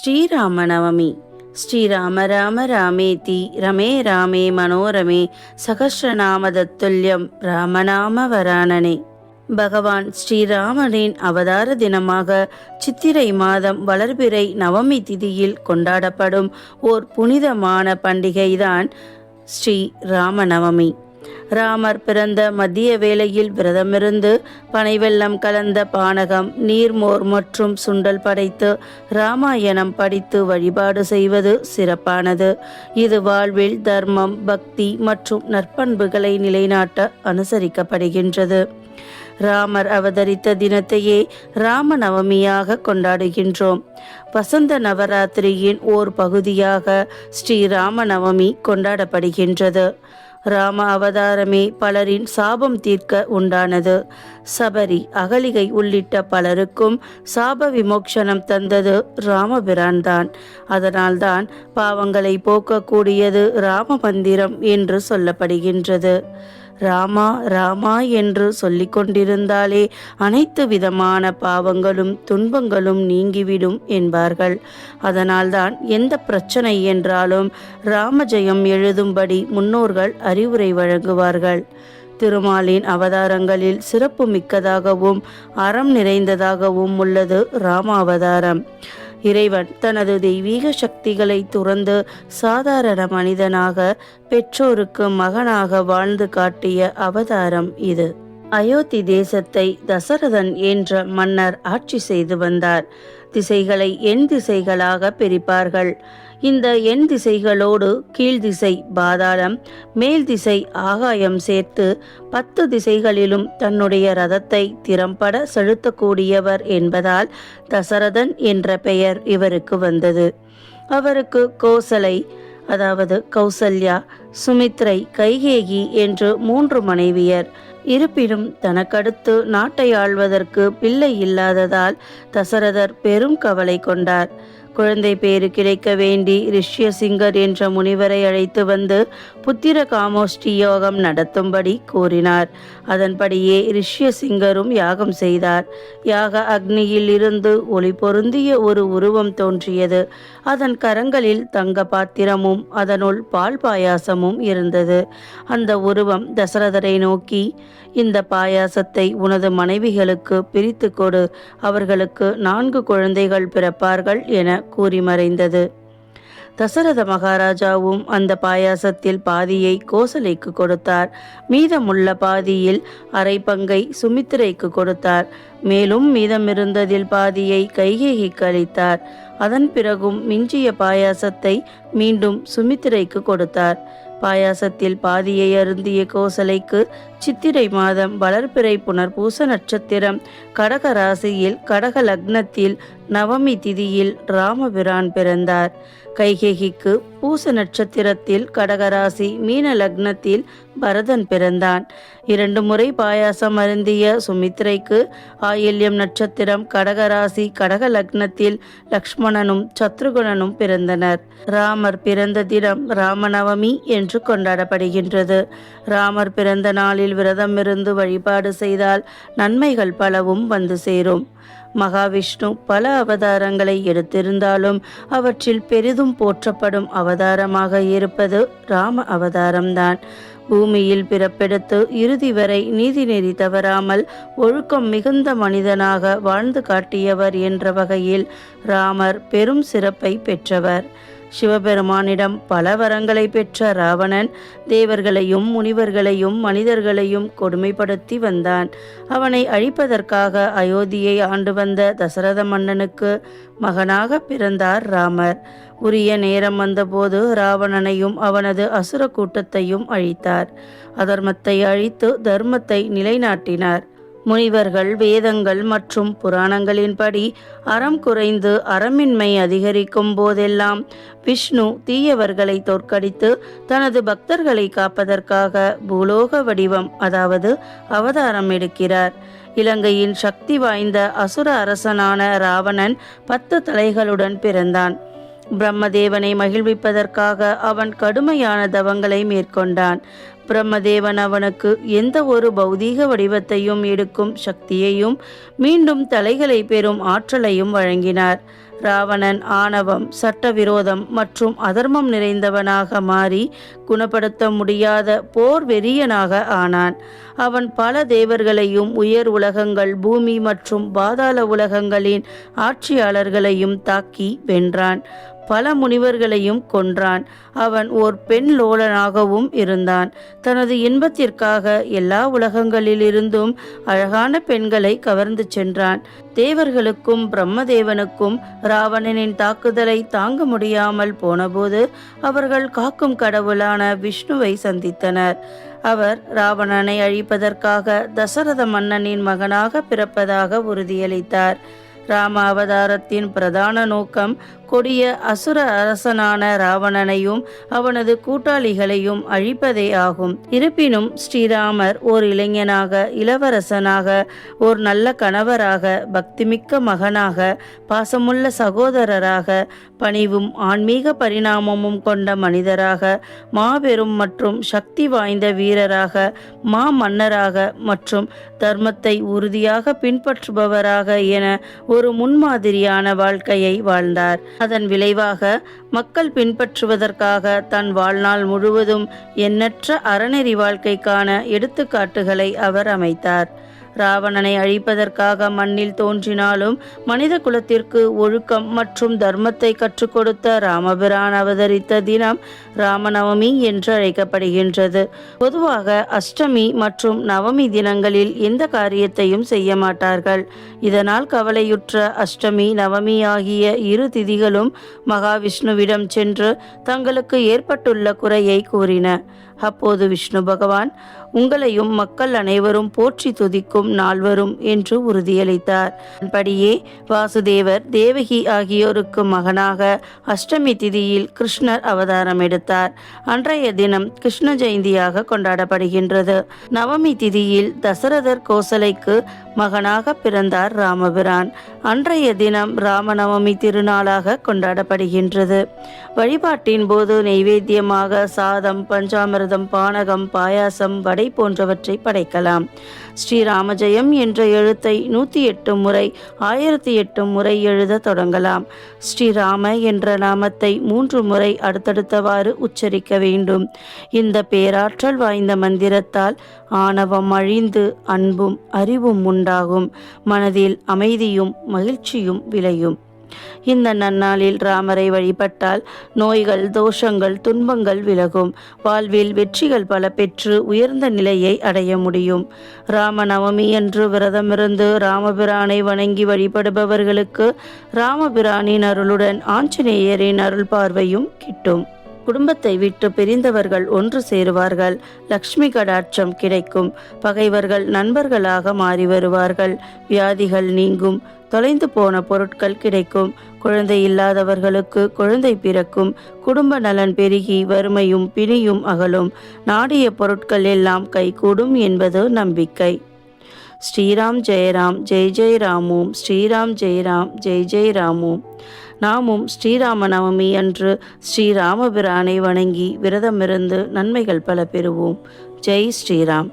ஸ்ரீராமநவமி. ஸ்ரீராம ராம ராமேதி ரமே ராமே மனோரமே சகஸ்ரநாமதத்துல்யம் ராமநாம வரானனே. பகவான் ஸ்ரீராமனின் அவதார தினமாக சித்திரை மாதம் வளர்பிறை நவமி திதியில் கொண்டாடப்படும் ஓர் புனிதமான பண்டிகைதான் ஸ்ரீ ராமநவமி. ராமர் பிறந்த மதிய வேளையில் விரதமிருந்து பனைவெல்லம் கலந்த பானகம், நீர்மோர் மற்றும் சுண்டல் படைத்து ராமாயணம் படித்து வழிபாடு செய்வது சிறப்பானது. இது வாழ்வில் தர்மம், பக்தி மற்றும் நற்பண்புகளை நிலைநாட்ட அனுசரிக்கப்படுகின்றது. ராமர் அவதரித்த தினத்தையே ராமநவமியாக கொண்டாடுகின்றோம். வசந்த நவராத்திரியின் ஓர் பகுதியாக ஸ்ரீராமநவமி கொண்டாடப்படுகின்றது. ராம அவதாரமே பலரின் சாபம் தீர்க்க உண்டானது. சபரி, அகலிகை உள்ளிட்ட பலருக்கும் சாப விமோக்ஷனம் தந்தது ராமபிரான்தான். அதனால்தான் பாவங்களை போக்கக்கூடியது ராம மந்திரம் என்று சொல்லப்படுகின்றது. ராமா ராமா என்று சொல்லிக் கொண்டிருந்தாலே அனைத்து விதமான பாவங்களும் துன்பங்களும் நீங்கிவிடும் என்பார்கள். அதனால்தான் எந்த பிரச்சனை என்றாலும் ராமஜெயம் எழுதும்படி முன்னோர்கள் அறிவுரை வழங்குவார்கள். திருமாலின் அவதாரங்களில் சிறப்பு மிக்கதாகவும் அறம் நிறைந்ததாகவும் உள்ளது ராம அவதாரம். இறைவன் தனது தெய்வீக சக்திகளை துறந்து சாதாரண மனிதனாக பெற்றோருக்கு மகனாக வாழ்ந்து காட்டிய அவதாரம் இது. அயோத்தி தேசத்தை தசரதன் என்ற மன்னர் ஆட்சி செய்து வந்தார். திசைகளை எண் திசைகளாக பிரிப்பார்கள். இந்த எண் திசைகளோடு கீழ் திசை பாதாளம், மேல் திசை ஆகாயம் சேர்த்து 10 திசைகளிலும் தன்னுடைய ரதத்தை திறம்பட செலுத்தக்கூடியவர் என்பதால் தசரதன் என்ற பெயர் இவருக்கு வந்தது. அவருக்கு கோசலை, அதாவது கௌசல்யா, சுமித்ரை, கைகேயி என்று 3 மனைவியர். இருப்பினும் தனக்கடுத்து நாட்டை ஆள்வதற்கு பிள்ளை இல்லாததால் தசரதர் பெரும் கவலை கொண்டார். குழந்தை பேறு கிடைக்க வேண்டி ரிஷ்யசிங்கர் என்ற முனிவரை அழைத்து வந்து புத்திர காமோஷ்டி யோகம் நடத்தும்படி கூறினார். அதன்படியே ரிஷ்யசிங்கரும் யாகம் செய்தார். யாக அக்னியில் இருந்து ஒளி பொருந்திய ஒரு உருவம் தோன்றியது. அதன் கரங்களில் தங்க பாத்திரமும் அதனுள் பால் பாயாசமும் இருந்தது. அந்த உருவம் தசரதரை நோக்கி, இந்த பாயாசத்தை உனது மனைவிகளுக்கு பிரித்து கொடு, அவர்களுக்கு 4 குழந்தைகள் பிறப்பார்கள் என கூறி மறைந்தது. தசரத மகாராஜாவும் அந்த பாயாசத்தில் பாதியை கோசலைக்கு கொடுத்தார். மீதமுள்ள பாதியில் அரை பங்கை சுமித்திரைக்கு கொடுத்தார். மேலும் மீதமிருந்ததில் பாதியை கைகேயிக்கு அளித்தார். அதன் பிறகும் மிஞ்சிய பாயாசத்தை மீண்டும் சுமித்திரைக்கு கொடுத்தார். பாயாசத்தில் பாதியை அருந்திய கோசலைக்கு சித்திரை மாதம் வளர்பிறை புனர்பூச நட்சத்திரம் கடக ராசியில் கடக லக்னத்தில் நவமி திதியில் ராமபிரான் பிறந்தார். கைகேயிக்கு பூச நட்சத்திரத்தில் கடகராசி மீன லக்னத்தில் பரதன் பிறந்தான். 2 முறை பாயாசம் அருந்திய சுமித்ரைக்கு ஆயில்யம் நட்சத்திரம் கடகராசி கடக லக்னத்தில் லக்ஷ்மணனும் சத்ருகுணனும் பிறந்தனர். ராமர் பிறந்த தினம் ராமநவமி என்று கொண்டாடப்படுகின்றது. ராமர் பிறந்த நாளில் விரதம் இருந்து வழிபாடு செய்தால் நன்மைகள் பலவும் வந்து சேரும். மகாவிஷ்ணு பல அவதாரங்களை எடுத்திருந்தாலும் அவற்றில் பெரிதும் போற்றப்படும் அவதாரமாக இருப்பது ராம அவதாரம்தான். பூமியில் பிறப்பெடுத்து இறுதி வரை நீதிநெறி தவறாமல் ஒழுக்கம் மிகுந்த மனிதனாக வாழ்ந்து காட்டியவர் என்ற வகையில் ராமர் பெரும் சிறப்பை பெற்றவர். சிவபெருமானிடம் பல வரங்களை பெற்ற ராவணன் தேவர்களையும் முனிவர்களையும் மனிதர்களையும் கொடுமைப்படுத்தி வந்தான். அவனை அழிப்பதற்காக அயோத்தியை ஆண்டு வந்த தசரத மன்னனுக்கு மகனாக பிறந்தார் ராமர். உரிய நேரம் வந்தபோது ராவணனையும் அவனது அசுர கூட்டத்தையும் அழித்தார். அதர்மத்தை அழித்து தர்மத்தை நிலைநாட்டினார். முனிவர்கள், வேதங்கள் மற்றும் புராணங்களின்படி அறம் குறைந்து அறமின்மை அதிகரிக்கும் போதெல்லாம் விஷ்ணு தீயவர்களை தோற்கடித்து தனது பக்தர்களை காப்பதற்காக பூலோக வடிவம், அதாவது அவதாரம் எடுக்கிறார். இலங்கையின் சக்தி வாய்ந்த அசுர அரசனான ராவணன் 10 தலைகளுடன் பிறந்தான். பிரம்மதேவனை மகிழ்விப்பதற்காக அவன் கடுமையான தவங்களை மேற்கொண்டான். பிரம்மதேவன் அவனுக்கு எந்த ஒரு பௌதீக வடிவத்தையும் எடுக்கும் சக்தியையும் மீண்டும் தலைகளை பெறும் ஆற்றலையும் வழங்கினார். ராவணன் ஆணவம், சட்டவிரோதம் மற்றும் அதர்மம் நிறைந்தவனாக மாறி குணப்படுத்த முடியாத போர் வெறியனாக ஆனான். அவன் பல தேவர்களையும் உயர் உலகங்கள், பூமி மற்றும் பாதாள உலகங்களின் ஆட்சியாளர்களையும் தாக்கி வென்றான். பல முனிவர்களையும் கொன்றான். அவன் ஓர் பெண் லோலனாகவும் இருந்தான். தனது இன்பத்திற்காக எல்லா உலகங்களிலிருந்தும் அழகான பெண்களை கவர்ந்து சென்றான். தேவர்களுக்கும் பிரம்மதேவனுக்கும் ராவணனின் தாக்குதலை தாங்க முடியாமல் போனபோது அவர்கள் காக்கும் கடவுளான விஷ்ணுவை சந்தித்தனர். அவர் ராவணனை அழிப்பதற்காக தசரத மன்னனின் மகனாக பிறப்பதாக உறுதியளித்தார். ராம அவதாரத்தின் பிரதான நோக்கம் கொடிய அசுர அரசனான ராவணனையும் அவனது கூட்டாளிகளையும் அழிப்பதே ஆகும். இருப்பினும் ஸ்ரீராமர் ஓர் இளைஞனாக, இளவரசனாக, ஓர் நல்ல கணவராக, பக்திமிக்க மகனாக, பாசமுள்ள சகோதரராக, பணிவும் ஆன்மீக பரிணாமமும் கொண்ட மனிதராக, மாபெரும் மற்றும் சக்தி வாய்ந்த வீரராக, மன்னராக மற்றும் தர்மத்தை உறுதியாக பின்பற்றுபவராக என ஒரு முன்மாதிரியான வாழ்க்கையை வாழ்ந்தார். அதன் விளைவாக மக்கள் பின்பற்றுவதற்காக தன் வாழ்நாள் முழுவதும் எண்ணற்ற அறநெறி வாழ்க்கைக்கான எடுத்துக்காட்டுகளை அவர் அமைத்தார். ராவணனை அழிப்பதற்காக மண்ணில் தோன்றினாலும் மனித குலத்திற்கு ஒழுக்கம் மற்றும் தர்மத்தை கற்றுக் கொடுத்த ராமபிரான் அவதரித்த தினம் ராமநவமி என்று அழைக்கப்படுகின்றது. பொதுவாக அஷ்டமி மற்றும் நவமி தினங்களில் எந்த காரியத்தையும் செய்ய மாட்டார்கள். இதனால் கவலையுற்ற அஷ்டமி, நவமி ஆகிய இரு திதிகளும் மகாவிஷ்ணுவிடம் சென்று தங்களுக்கு ஏற்பட்டுள்ள குறையை கூறின. அப்போது விஷ்ணு பகவான், உங்களையும் மக்கள் அனைவரும் போற்றி துதிக்கும் நாள் வரும் என்று உறுதியளித்தார். அதன்படியே வாசுதேவர், தேவகி ஆகியோருக்கு மகனாக அஷ்டமி திதியில் கிருஷ்ணர் அவதாரம் எடுத்தார். அன்றைய தினம் கிருஷ்ண ஜெயந்தியாக கொண்டாடப்படுகின்றது. நவமி திதியில் தசரதர் கோசலைக்கு மகனாக பிறந்தார் ராமபிரான். அன்றைய தினம் ராமநவமி திருநாளாக கொண்டாடப்படுகின்றது. வழிபாட்டின் போது நைவேத்தியமாக சாதம், பஞ்சாமிர்தம், பானகம், பாயாசம், வடை போன்றவற்றை படைக்கலாம். ஸ்ரீராமஜெயம் என்ற எழுத்தை 108 முறை 1008 முறை எழுத தொடங்கலாம். ஸ்ரீராம என்ற நாமத்தை 3 முறை அடுத்தடுத்தவாறு உச்சரிக்க வேண்டும். இந்த பேராற்றல் வாய்ந்த மந்திரத்தால் ஆணவம் அழிந்து அன்பும் அறிவும் உண்டாகும். மனதில் அமைதியும் மகிழ்ச்சியும் விளையும். இந்த நன்னாளில் ராமரை வழிபட்டால் நோய்கள், தோஷங்கள், துன்பங்கள் விலகும். வாழ்வில் வெற்றிகள் பல பெற்று உயர்ந்த நிலையை அடைய முடியும். ராமநவமி அன்று விரதமிருந்து ராமபிரானை வணங்கி வழிபடுபவர்களுக்கு ராமபிரானின் அருளுடன் ஆஞ்சநேயரின் அருள் பார்வையும் கிட்டும். குடும்பத்தை விட்டு பிரிந்தவர்கள் ஒன்று சேருவார்கள். லக்ஷ்மி கடாட்சம் கிடைக்கும். பகைவர்கள் நண்பர்களாக மாறி வருவார்கள். வியாதிகள் நீங்கும். தொலைந்து போன பொருட்கள் கிடைக்கும். குழந்தை இல்லாதவர்களுக்கு குழந்தை பிறக்கும். குடும்ப நலன் பெருகி வறுமையும் பிணியும் அகலும். நாடிய பொருட்கள் எல்லாம் கைகூடும் என்பது நம்பிக்கை. ஸ்ரீராம் ஜெயராம் ஜெய் ஜெய் ராமோம். ஸ்ரீராம் ஜெயராம் ஜெய் ஜெய் ராமோம். நாமும் ஸ்ரீராம நவமி அன்று ஸ்ரீராமபிரானை வணங்கி விரதமிருந்து நன்மைகள் பல பெறுவோம். ஜெய் ஸ்ரீராம்.